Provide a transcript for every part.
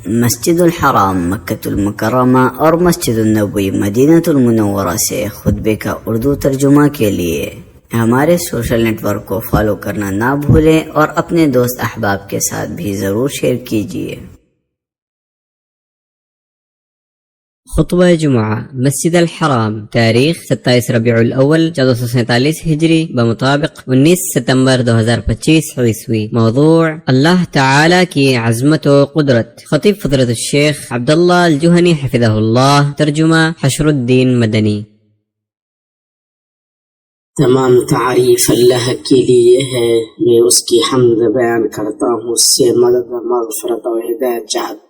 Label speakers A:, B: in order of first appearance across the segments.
A: مسجد الحرام مکۃ المکرمہ اور مسجد النبوی مدینہ المنورہ سے خطبے کا اردو ترجمہ کے لیے ہمارے سوشل نیٹ ورک کو فالو کرنا نہ بھولیں اور اپنے دوست احباب کے ساتھ بھی ضرور شیئر کیجیے۔
B: خطبہ جمعہ مسجد الحرام، تاریخ 27 ربیع الاول 1447 ہجری بمطابق 19 ستمبر 2025 عیسوی۔ موضوع اللہ تعالی کی عظمت و قدرت۔ خطیب فضیلت الشیخ عبداللہ الجوہنی حفظہ اللہ، ترجمہ حشر الدین مدنی۔
C: تمام تعریف اللہ کے لیے ہے، میں اس کی حمد بیان کرتا ہوں، اس سے مدد و مغفرت و ہدایت چاہتا ہوں،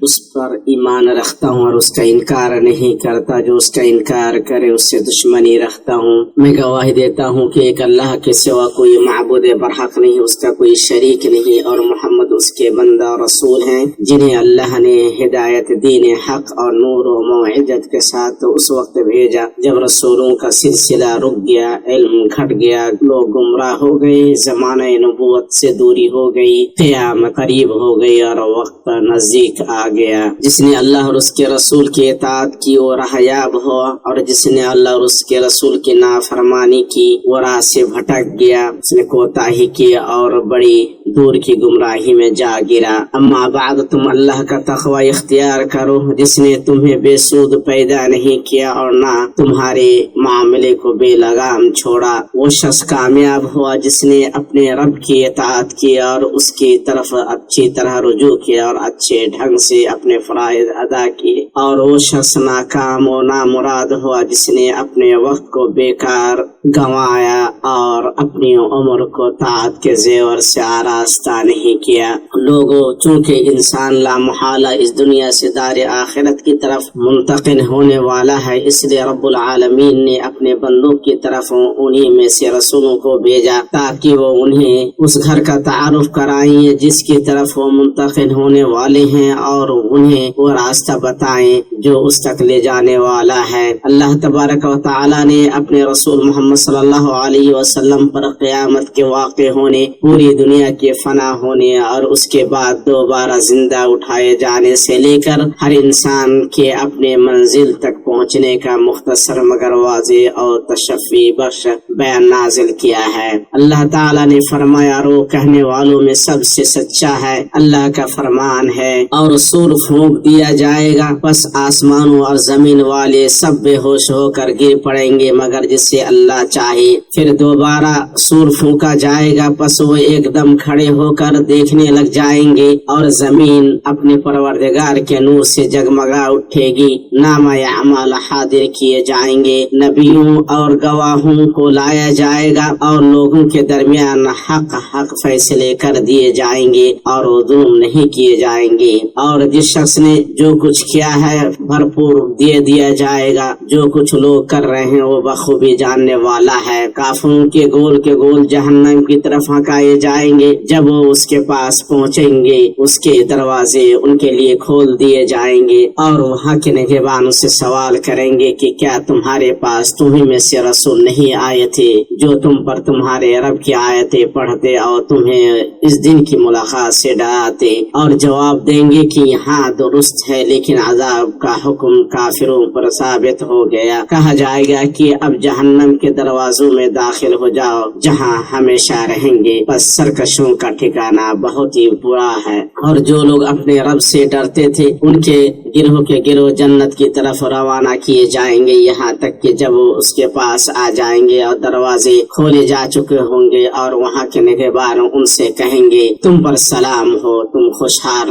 C: اس پر ایمان رکھتا ہوں اور اس کا انکار نہیں کرتا، جو اس کا انکار کرے اس سے دشمنی رکھتا ہوں۔ میں گواہی دیتا ہوں کہ ایک اللہ کے سوا کوئی معبود برحق نہیں، اس کا کوئی شریک نہیں، اور محمد اس کے بندہ اور رسول ہیں جنہیں اللہ نے ہدایت، دین حق اور نور و موعظت کے ساتھ اس وقت بھیجا جب رسولوں کا سلسلہ رک گیا، علم گھٹ گیا، لوگ گمراہ ہو گئے، زمانہ نبوت سے دوری ہو گئی، قیامت قریب ہو گئی اور وقت نزدیک آ گیا۔ جس نے اللہ اور اس کے رسول کی اطاعت کی وہ راہیاب ہو، اور جس نے اللہ اور اس کے رسول کی نافرمانی کی وہ راہ سے بھٹک گیا، اس نے کوتاہی کی اور بڑی دور کی گمراہی میں جا گرا۔ اما بعد، تم اللہ کا تقوی اختیار کرو، جس نے تمہیں بے سود پیدا نہیں کیا اور نہ تمہارے معاملے کو بے لگام چھوڑا۔ وہ شخص کامیاب ہوا جس نے اپنے رب کی اطاعت کی اور اس کی طرف اچھی طرح رجوع کیا اور اچھے ڈھنگ سے اپنے فرائض ادا کیے، اور وہ شخص ناکام و نامراد ہوا جس نے اپنے وقت کو بیکار گنوایا اور اپنی عمر کو طاعت کے زیور سے آراستہ نہیں کیا۔ لوگوں، چونکہ انسان لامحالہ اس دنیا سے دار آخرت کی طرف منتقل ہونے والا ہے، اس لیے رب العالمین نے اپنے بندوں کی طرف انہی میں سے رسولوں کو بھیجا تاکہ وہ انہیں اس گھر کا تعارف کرائیں جس کی طرف وہ منتقل ہونے والے ہیں، اور انہیں وہ راستہ بتائیں جو اس تک لے جانے والا ہے۔ اللہ تبارک و تعالی نے اپنے رسول محمد صلی اللہ علیہ وسلم پر قیامت کے واقع ہونے، پوری دنیا کے فنا ہونے اور اس کے بعد دوبارہ زندہ اٹھائے جانے سے لے کر ہر انسان کے اپنے منزل تک پہنچنے کا مختصر مگر واضح اور تشفی بخش بیان نازل کیا ہے۔ اللہ تعالی نے فرمایا، رو کہنے والوں میں سب سے سچا ہے اللہ کا فرمان ہے، اور سور پھونک دیا جائے گا، پس آسمانوں اور زمین والے سب بے ہوش ہو کر گر پڑیں گے مگر جس سے اللہ چاہے۔ پھر دوبارہ سور پھونکا جائے گا، پس وہ ایک دم کھڑے ہو کر دیکھنے لگ جائیں گے، اور زمین اپنے پروردگار کے نور سے جگمگا اٹھے گی، نامہ اعمال حاضر کیے جائیں گے، نبیوں اور گواہوں کو لایا جائے گا، اور لوگوں کے درمیان حق فیصلے کر دیے جائیں گے اور ظلم نہیں کیے جائیں گے، اور جس شخص نے جو کچھ کیا ہے بھرپور دے دیا جائے گا، جو کچھ لوگ کر رہے ہیں وہ بخوبی جاننے والا ہے۔ کافروں کے گول جہنم کی طرف ہکائے جائیں گے، جب وہ اس کے پاس پہنچیں گے اس کے دروازے ان کے لیے کھول دیے جائیں گے، اور وہاں کے نگہبان سے سوال کریں گے کہ کیا تمہارے پاس تمہیں میں سے رسول نہیں آئے تھے جو تم پر تمہارے رب کی آیتیں پڑھتے اور تمہیں اس دن کی ملاقات سے ڈراتے؟ اور جواب دیں گے کہ ہاں درست ہے، لیکن عذاب کا حکم کافروں پر ثابت ہو گیا۔ کہا جائے گا کہ اب جہنم کے دروازوں میں داخل ہو جاؤ جہاں ہمیشہ رہیں گے، بس سرکشوں کا ٹھکانہ بہت ہی برا ہے۔ اور جو لوگ اپنے رب سے ڈرتے تھے ان کے گروہ کے گروہ جنت کی طرف روانہ کیے جائیں گے، یہاں تک کہ جب وہ اس کے پاس آ جائیں گے اور دروازے کھولے جا چکے ہوں گے، اور وہاں کے نگہبان ان سے کہیں گے تم پر سلام ہو، تم خوشحال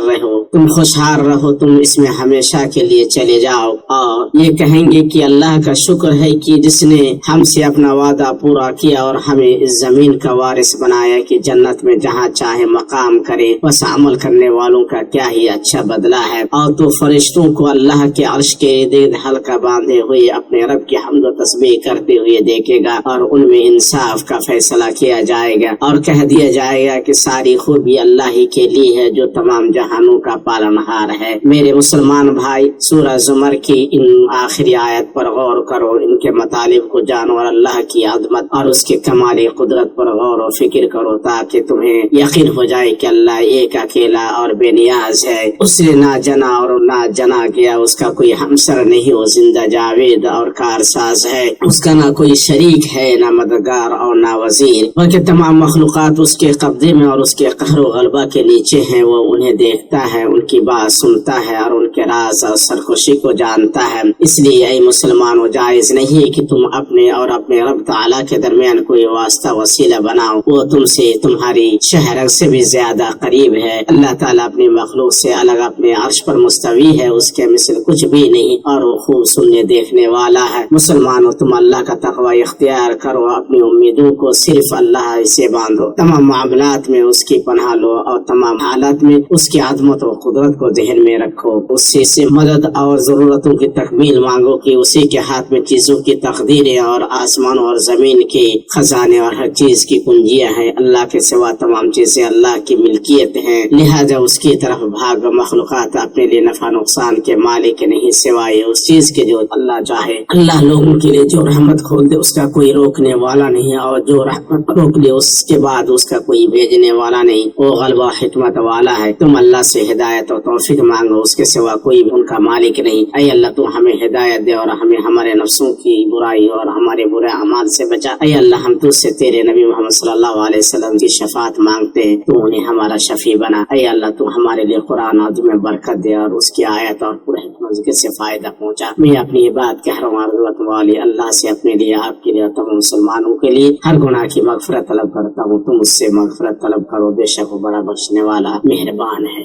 C: رہو، تم اس میں ہمیشہ کے لیے چلے جاؤ۔ اور یہ کہیں گے کہ اللہ کا شکر ہے کہ جس نے ہم سے اپنا وعدہ پورا کیا اور ہمیں اس زمین کا وارث بنایا کہ جنت میں جہاں چاہے مقام کرے، بس عمل کرنے والوں کا کیا ہی اچھا بدلہ ہے۔ اور تو فرشتوں فرشتوں کو اللہ کے عرش کے ارد حلقہ باندھے ہوئے اپنے رب کی حمد و تسبیح کرتے ہوئے دیکھے گا، اور ان میں انصاف کا فیصلہ کیا جائے گا اور کہہ دیا جائے گا کہ ساری خوبی اللہ ہی کے لیے ہے جو تمام جہانوں کا پالنہار ہے۔ میرے مسلمان بھائی، سورہ زمر کی ان آخری آیت پر غور کرو، ان کے مطالب کو جانو اور اللہ کی عظمت اور اس کے کمال قدرت پر غور و فکر کرو، تاکہ تمہیں یقین ہو جائے کہ اللہ ایک اکیلا اور بے نیاز ہے، اس نے نہ جنا اور نہ جنا گیا، اس کا کوئی ہمسر نہیں، وہ زندہ جاوید اور کارساز ہے، اس کا نہ کوئی شریک ہے، نہ مددگار اور نہ وزیر، بلکہ تمام مخلوقات اس کے قبضے میں اور اس کے قہر و غلبہ کے نیچے ہیں۔ وہ انہیں دیکھتا ہے، ان کی بات سنتا ہے اور ان کے راز اور سرخوشی کو جانتا ہے۔ اس لیے اے مسلمانوں، جائز نہیں کہ تم اپنے اور اپنے رب تعالیٰ کے درمیان کوئی واسطہ وسیلہ بناؤ، وہ تم سے تمہاری شہرت سے بھی زیادہ قریب ہے۔ اللہ تعالیٰ اپنی مخلوق سے الگ اپنے عرش پر مستوی ہے، اس کے مثل کچھ بھی نہیں، اور وہ خوب سننے دیکھنے والا ہے۔ مسلمانوں، تم اللہ کا تقوی اختیار کرو، اپنی امیدوں کو صرف اللہ سے باندھو، تمام معاملات میں اس کی پناہ لو اور تمام حالات میں اس کی عظمت و قدرت کو ذہن میں رکھو، اسی سے مدد اور ضرورتوں کی تکمیل مانگو کہ اسی کے ہاتھ میں چیزوں کی تقدیریں اور آسمان اور زمین کے خزانے اور ہر چیز کی کنجیاں ہیں۔ اللہ کے سوا تمام چیزیں اللہ کی ملکیت ہیں، لہذا اس کی طرف بھاگ۔ مخلوقات اپنے لیے نفع نقصان کے مالک نہیں، سوائے اس چیز کے جو اللہ چاہے۔ اللہ لوگوں کے لیے جو رحمت کھول دے اس کا کوئی روکنے والا نہیں، اور جو رحمت روک دے اس کے بعد اس کا کوئی بھیجنے والا نہیں، وہ غلبہ و حکمت والا ہے۔ تم اللہ سے ہدایت اور توفیق مانگو، اس کے سوا کوئی ان کا مالک نہیں۔ اے اللہ، تو ہمیں ہدایت دے اور ہمیں ہمارے نفسوں کی برائی اور ہمارے برے اعمال سے بچا۔ اے اللہ، ہم تجھ سے تیرے نبی محمد صلی اللہ علیہ وسلم کی شفاعت مانگتے ہیں، تو انہیں ہمارا شفیع بنا۔ اے اللہ، تو ہمارے لیے قرآن عظیم میں برکت دے اور اس کی آیت اور پورے حکمت ذکر سے فائدہ پہنچا۔ میں اپنی بات کہہ رہا ہوں، عظمت والی اللہ سے اپنے لیے، آپ کے لیے، تمام مسلمانوں کے لیے ہر گناہ کی مغفرت طلب کرتا ہوں۔ تم اس سے مغفرت طلب کرو، بے شک وہ بڑا بخشنے والا مہربان ہے۔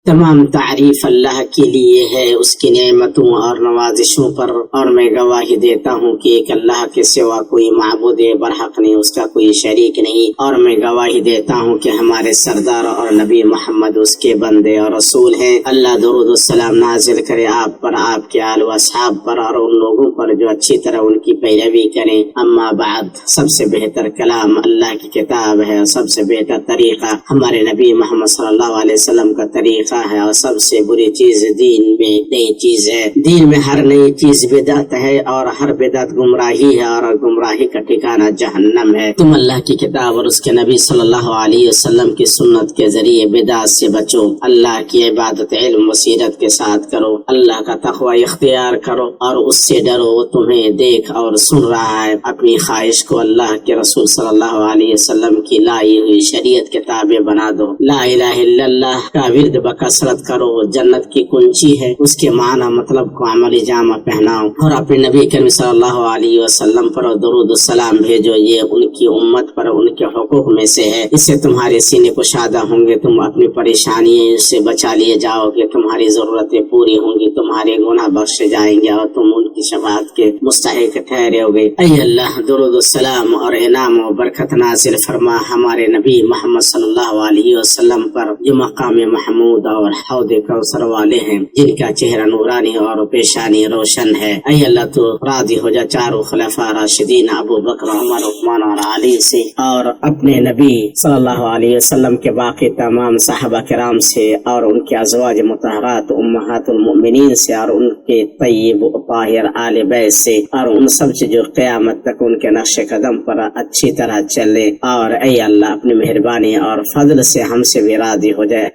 C: تمام تعریف اللہ کے لیے ہے، اس کی نعمتوں اور نوازشوں پر، اور میں گواہی دیتا ہوں کہ ایک اللہ کے سوا کوئی معبود برحق نہیں، اس کا کوئی شریک نہیں، اور میں گواہی دیتا ہوں کہ ہمارے سردار اور نبی محمد اس کے بندے اور رسول ہیں۔ اللہ درود و سلام نازل کرے آپ پر، آپ کے آل و اصحاب پر، اور ان لوگوں پر جو اچھی طرح ان کی پیروی کریں۔ اما بعد، سب سے بہتر کلام اللہ کی کتاب ہے، اور سب سے بہتر طریقہ ہمارے نبی محمد صلی اللہ علیہ وسلم کا طریقہ ہے، اور سب سے بری چیز دین میں نئی چیز ہے۔ دین میں ہر نئی چیز بدعت ہے، اور ہر بدعت گمراہی ہے، اور گمراہی کا ٹھکانہ جہنم ہے۔ تم اللہ کی کتاب اور اس کے نبی صلی اللہ علیہ وسلم کی سنت کے ذریعے بدعت سے بچو، اللہ کی عبادت علم بصیرت کے ساتھ کرو، اللہ کا تقوی اختیار کرو اور اس سے ڈرو، وہ تمہیں دیکھ اور سن رہا ہے۔ اپنی خواہش کو اللہ کے رسول صلی اللہ علیہ وسلم کی لائی ہوئی شریعت کے تابع بنا دو۔ لا الہ الا اللہ کا ورد کثرت کرو، جنت کی کنجی ہے، اس کے معنی مطلب کو عملی جامہ پہناؤ، اور اپنے نبی کریم صلی اللہ علیہ وسلم پر درود و سلام بھیجو، یہ ان کی امت پر ان کے حقوق میں سے ہے، اس سے تمہارے سینے کشادہ ہوں گے، تم اپنی پریشانی سے بچا لیے جاؤ گے، تمہاری ضرورتیں پوری ہوں گی، تمہارے گناہ بخشے جائیں گے، اور تم ان کی شفاعت کے مستحق ٹھہرے ہو گے۔ اے اللہ، درود و سلام اور انعام و برکت نازل فرما ہمارے نبی محمد صلی اللہ علیہ وسلم پر، جو مقام محمود اور حوض کوثر والے ہیں، جن کا چہرہ نورانی اور پیشانی روشن ہے۔ اے اللہ، تو راضی ہو جا چاروں خلفاء راشدین ابو بکر، عمر، عثمان اور علی سے، اور اپنے نبی صلی اللہ علیہ وسلم کے باقی تمام صحابہ کرام سے، اور ان کے ازواج مطہرات امہات المؤمنین سے، اور ان کے طیب و طاہر آل بیت سے، اور ان سب سے جو قیامت تک ان کے نقش قدم پر اچھی طرح چلے۔ اور اے اللہ، اپنی مہربانی اور فضل سے ہم سے بھی راضی ہو جائے۔